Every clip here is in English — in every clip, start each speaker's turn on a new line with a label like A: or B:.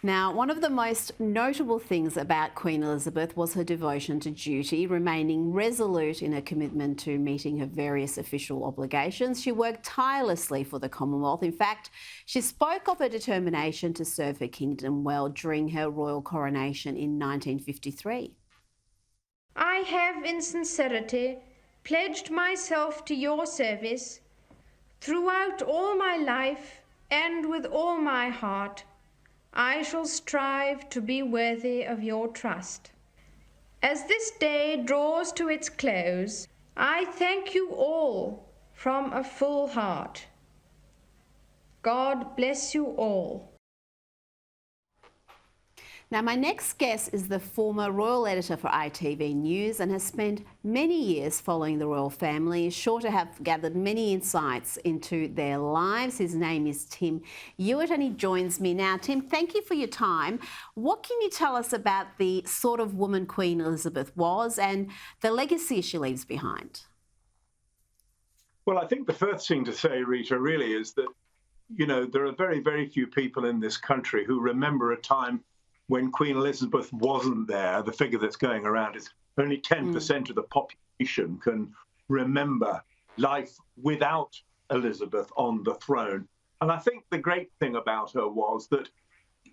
A: Now, one of the most notable things about Queen Elizabeth was her devotion to duty, remaining resolute in her commitment to meeting her various official obligations. She worked tirelessly for the Commonwealth. In fact, she spoke of her determination to serve her kingdom well during her royal coronation in 1953.
B: I have in sincerity pledged myself to your service throughout all my life and with all my heart. I shall strive to be worthy of your trust. As this day draws to its close, I thank you all from a full heart. God bless you all.
A: Now, my next guest is the former royal editor for ITV News and has spent many years following the royal family. He's sure to have gathered many insights into their lives. His name is Tim Ewart and he joins me now. Tim, thank you for your time. What can you tell us about the sort of woman Queen Elizabeth was and the legacy she leaves behind?
C: Well, I think the first thing to say, Rita, really is that, you know, there are very, very few people in this country who remember a time when Queen Elizabeth wasn't there. The figure that's going around is only 10% of the population can remember life without Elizabeth on the throne. And I think the great thing about her was that,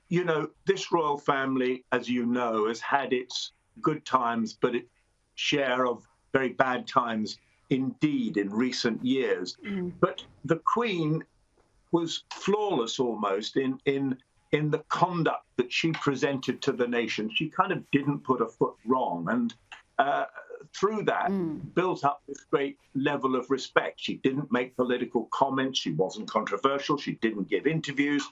C: you know, this royal family, as you know, has had its good times, but its share of very bad times indeed in recent years. But the Queen was flawless almost in the conduct that she presented to the nation. She kind of didn't put a foot wrong, and through that built up this great level of respect. She didn't make political comments. She wasn't controversial. She didn't give interviews.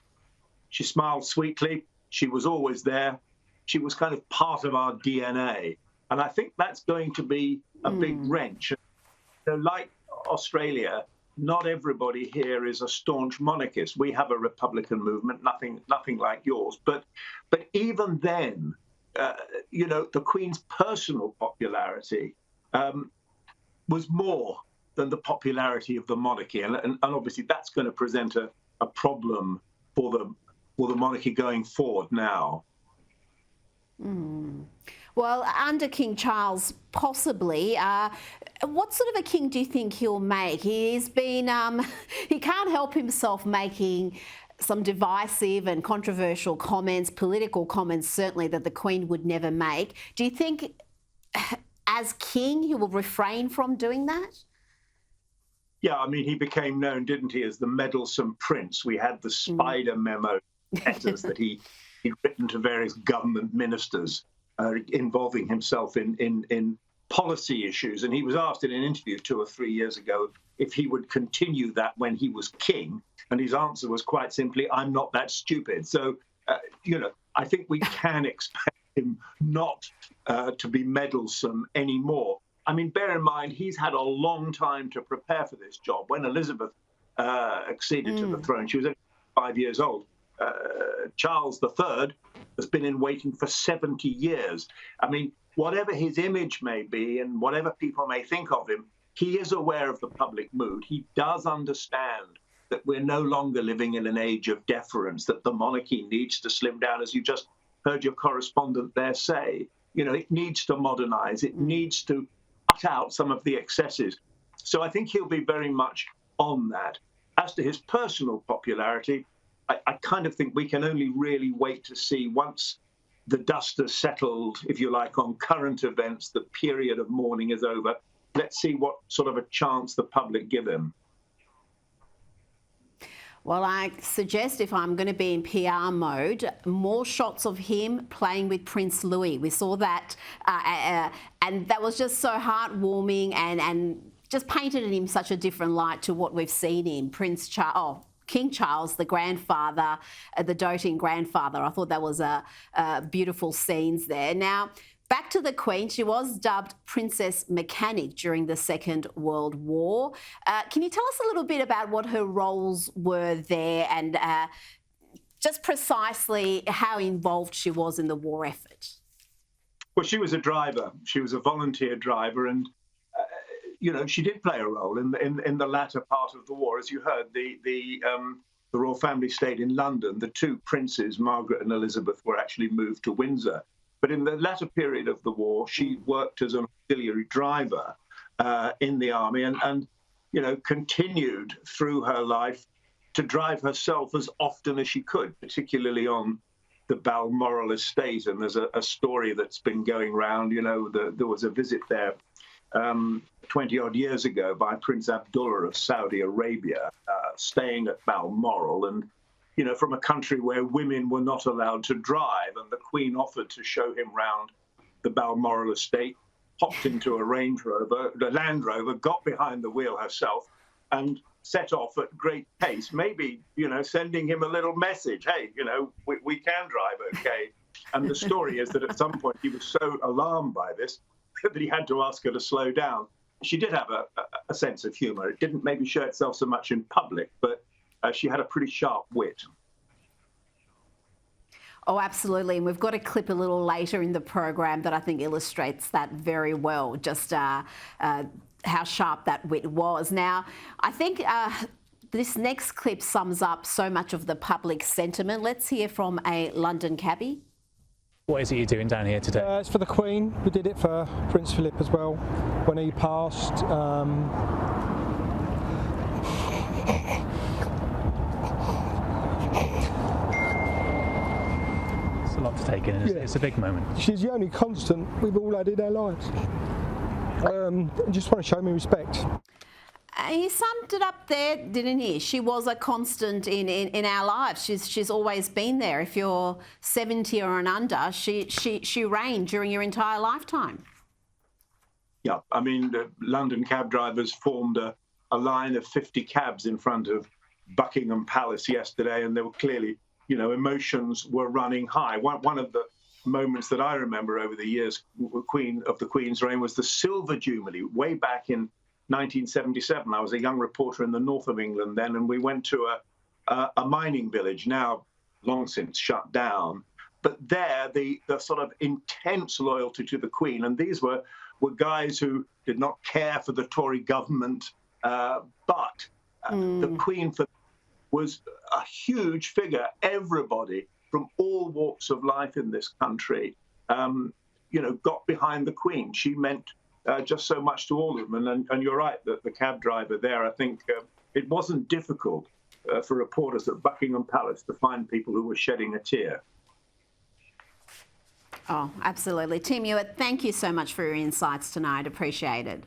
C: She smiled sweetly. She was always there. She was kind of part of our DNA. And I think that's going to be a big wrench. So like Australia, not everybody here is a staunch monarchist. We have a Republican movement, nothing like yours. But even then, you know, the Queen's personal popularity was more than the popularity of the monarchy, and obviously that's going to present a problem for the monarchy going forward now.
A: Well, under King Charles, possibly. What sort of a king do you think he'll make? He's been, he can't help himself making some divisive and controversial comments, political comments certainly, that the Queen would never make. Do you think as king he will refrain from doing that?
C: Yeah, I mean, he became known, didn't he, as the meddlesome prince. We had the spider memo letters that he'd written to various government ministers involving himself in policy issues. And he was asked in an interview 2 or 3 years ago if he would continue that when he was king. And his answer was quite simply, I'm not that stupid. So, you know, I think we can expect him not to be meddlesome anymore. I mean, bear in mind, he's had a long time to prepare for this job. When Elizabeth acceded to the throne, she was only 5 years old. Charles III has been in waiting for 70 years. I mean, whatever his image may be and whatever people may think of him, he is aware of the public mood. He does understand that we're no longer living in an age of deference, that the monarchy needs to slim down, as you just heard your correspondent there say. You know, it needs to modernize. It needs to cut out some of the excesses. So I think he'll be very much on that. As to his personal popularity, I kind of think we can only really wait to see, once the dust has settled, if you like, on current events, the period of mourning is over. Let's see what sort of a chance the public give him.
A: Well, I suggest, if I'm going to be in PR mode, more shots of him playing with Prince Louis. We saw that, and that was just so heartwarming and just painted him such a different light to what we've seen in King Charles, the grandfather, the doting grandfather. I thought that was beautiful scenes there. Now, back to the Queen. She was dubbed Princess Mechanic during the Second World War. Can you tell us a little bit about what her roles were there and just precisely how involved she was in the war effort?
C: Well, she was a driver. She was a volunteer driver, and you know, she did play a role in the latter part of the war. As you heard, the the royal family stayed in London. The two princes, Margaret and Elizabeth, were actually moved to Windsor. But in the latter period of the war, she worked as an auxiliary driver in the army and continued through her life to drive herself as often as she could, particularly on the Balmoral estate. And there's a story that's been going around. There was a visit there 20-odd years ago by Prince Abdullah of Saudi Arabia, staying at Balmoral, and from a country where women were not allowed to drive, and the Queen offered to show him round the Balmoral estate, hopped into a Land Rover, got behind the wheel herself, and set off at great pace, maybe, sending him a little message, hey, we can drive okay. And the story is that at some point he was so alarmed by this that he had to ask her to slow down. She did have a sense of humour. It didn't maybe show itself so much in public, but she had a pretty sharp wit.
A: Oh, absolutely. And we've got a clip a little later in the program that I think illustrates that very well, just how sharp that wit was. Now, I think this next clip sums up so much of the public sentiment. Let's hear from a London cabbie.
D: What is it you're doing down here today?
E: It's for the Queen. We did it for Prince Philip as well when he passed.
D: It's a lot to take in. It's a big moment.
E: She's the only constant we've all had in our lives. I just want to show me respect.
A: He summed it up there, didn't he? She was a constant in our lives. She's always been there. If you're 70 or and under, she reigned during your entire lifetime.
C: Yeah, I mean, the London cab drivers formed a line of 50 cabs in front of Buckingham Palace yesterday, and there were clearly, emotions were running high. One of the moments that I remember over the years of the Queen's reign was the Silver Jubilee, way back in 1977. I was a young reporter in the north of England then, and we went to a mining village, now long since shut down. But there, the sort of intense loyalty to the Queen, and these were guys who did not care for the Tory government, but the Queen was a huge figure. Everybody from all walks of life in this country, got behind the Queen. She meant just so much to all of them. And you're right that the cab driver there, I think it wasn't difficult for reporters at Buckingham Palace to find people who were shedding a tear.
A: Oh, absolutely. Tim Ewart, thank you so much for your insights tonight. Appreciate it.